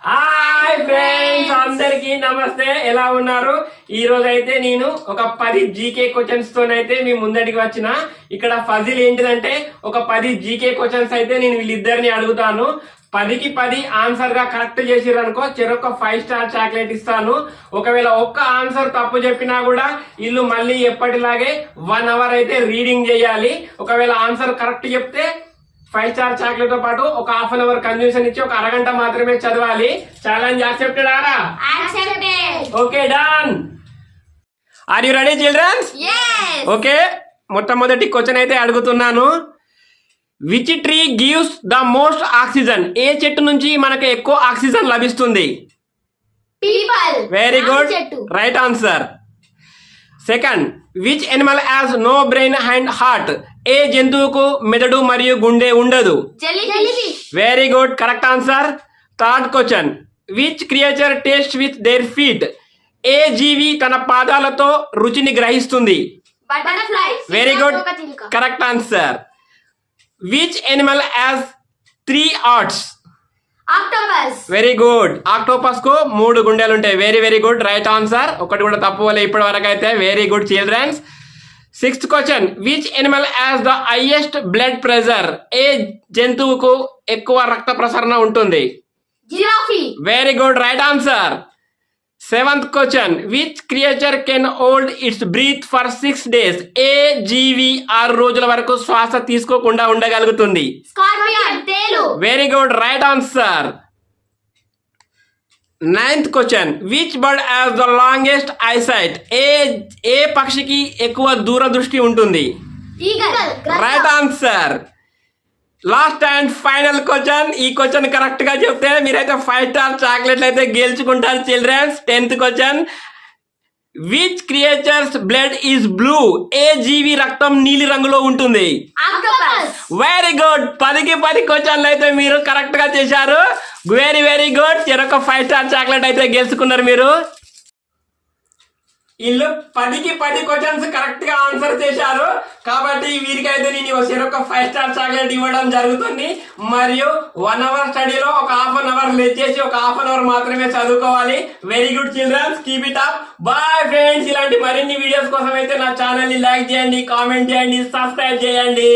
Hi friends, అందరికి నమస్తే. ఎలా ఉన్నారు? ఈ రోజు అయితే నేను ఒక 10 జీకే క్వశ్చన్స్ తోనైతే మీ ముందటికి వచ్చిన. ఇక్కడ ఫజిల్ ఏంటిదంటే ఒక 10 జీకే క్వశ్చన్స్ అయితే నేను వీళ్ళిద్దరిని అడుగుతాను. 10కి 10 ఆన్సర్ గా కరెక్ట్ చేసిరనుకో చెరొక 5 స్టార్ చాక్లెట్ ఇస్తాను. ఒకవేళ ఒక్క ఆన్సర్ తప్పు చెప్పినా కూడా వీళ్ళు మళ్ళీ ఎప్పటిలాగే 1 అవర్ అయితే రీడింగ్ చేయాలి. ఒకవేళ ఆన్సర్ కరెక్ట్ చెప్తే 5 స్టార్ చాక్లెట్ తో పాటు ఒక హాఫ్ అన్ అవర్ కన్జ్యూషన్ ఇచ్చి ఒక అరగంట మాత్రమే చదవాలి. ఛాలెంజ్ యాక్సెప్టెడ్ ఆరా? Okay, done. Are you ready childrens? Okay, మొట్టమొదటి క్వశ్చన్ అయితే అడుగుతున్నాను. Which tree gives the most oxygen? ఏ చెట్టు నుంచి మనకు ఎక్కువ ఆక్సిజన్ లభిస్తుంది? Very good, right answer. Second, which animal has no brain and heart? ఏ జంతువుకు మెదడు మరియు గుండె ఉండదు? Very good, correct answer. Third question, which creature taste with their feet? ఏ జీవి తన పాదాలతో రుచిని గ్రహిస్తుంది? Very good, correct answer. Which animal has 3 hearts? Very good, octopus కు 3 గుండెలు ఉంటాయి. Very very good, right answer. ఒకటి కూడా తప్పు వల్ల ఇప్పటి వరకు అయితే. Very good childrens. Sixth question, which animal has the highest blood pressure? ఏ జంతువుకు ఎక్కువ రక్త ప్రసరణ ఉంటుంది? Very good, right answer. Seventh question, which creature can hold its breath for 6 days? ఏ జీవి 6 రోజుల వరకు శ్వాస తీసుకోకుండా ఉండగలుగుతుంది? Very good, right answer. Ninth question, which bird has the longest eyesight? ఏ పక్షికి ఎక్కువ దూరదృష్టి ఉంటుంది? Right answer. Last and final question. ఈ క్వశ్చన్ కరెక్ట్ గా చెప్తే మీరైతే 5 స్టార్ చాక్లెట్లు అయితే గెలుచుకుంటారు childrens. 10th question, which creature's blood is blue? ఏ జీవి రక్తం నీలి రంగులో ఉంటుంది? వెరీ గుడ్, 10కి 10 క్వశ్చన్లు అయితే మీరు కరెక్ట్ గా చేశారు. వెరీ వెరీ గుడ్, చెరొక 5 స్టార్ చాక్లెట్ అయితే గెలుచుకున్నారు మీరు. వీళ్ళు 10కి 10 క్వశ్చన్స్ కరెక్ట్ గా ఆన్సర్ చేశారు కాబట్టి వీరికైతే నేను చెరొక 5 స్టార్ చాక్లెట్ ఇవ్వడం జరుగుతుంది. మరియు 1 అవర్ స్టడీలో ఒక హాఫ్ అన్ అవర్ లెట్ చేసి ఒక హాఫ్ అన్ అవర్ మాత్రమే చదువుకోవాలి. Very good childrens, keep it up. Bye friends. ఇలాంటి మరిన్ని వీడియోస్ కోసం అయితే నా ఛానల్ ని లైక్ చేయండి, కామెంట్ చేయండి, సబ్స్క్రైబ్ చేయండి.